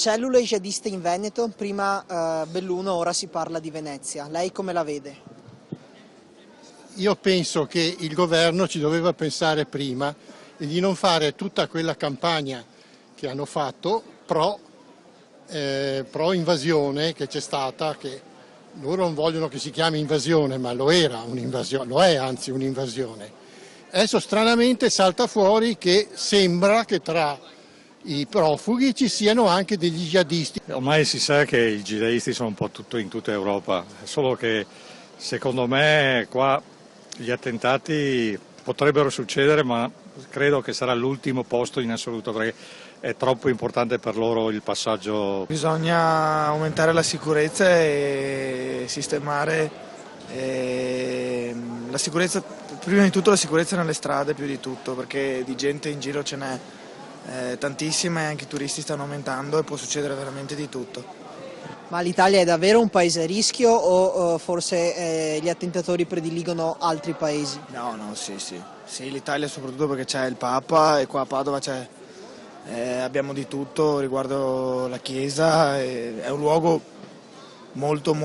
Cellule jihadiste in Veneto, prima Belluno, ora si parla di Venezia. Lei come la vede? Io penso che il governo ci doveva pensare prima e di non fare tutta quella campagna che hanno fatto pro invasione che c'è stata, che loro non vogliono che si chiami invasione, ma lo era un'invasione, lo è anzi un'invasione. Adesso stranamente salta fuori che sembra che tra i profughi ci siano anche degli jihadisti. Ormai si sa che i jihadisti sono un po' in tutta Europa, solo che secondo me qua gli attentati potrebbero succedere, ma credo che sarà l'ultimo posto in assoluto perché è troppo importante per loro il passaggio. Bisogna aumentare la sicurezza e sistemare la sicurezza, prima di tutto la sicurezza nelle strade più di tutto, perché di gente in giro ce n'è tantissima e anche i turisti stanno aumentando e può succedere veramente di tutto. Ma l'Italia è davvero un paese a rischio o forse gli attentatori prediligono altri paesi? No, sì, l'Italia soprattutto perché c'è il Papa e qua a Padova abbiamo di tutto riguardo la Chiesa, è un luogo molto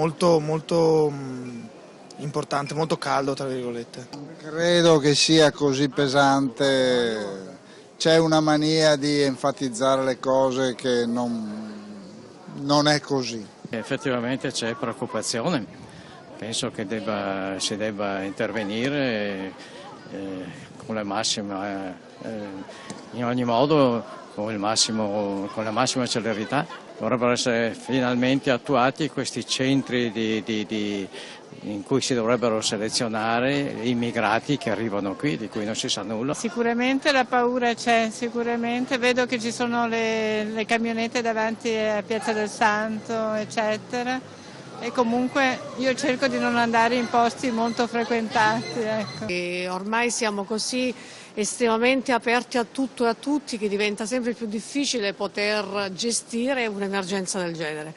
importante, molto caldo tra virgolette. Credo che sia così pesante, c'è una mania di enfatizzare le cose che non è così. Effettivamente c'è preoccupazione, penso che si debba intervenire con la massima, in ogni modo con la massima celerità. Dovrebbero essere finalmente attuati questi centri in cui si dovrebbero selezionare immigrati che arrivano qui, di cui non si sa nulla. Sicuramente la paura c'è, sicuramente. Vedo che ci sono le camionette davanti a Piazza del Santo, eccetera. E comunque io cerco di non andare in posti molto frequentati. Ecco. E ormai siamo così estremamente aperti a tutto e a tutti che diventa sempre più difficile poter gestire un'emergenza del genere.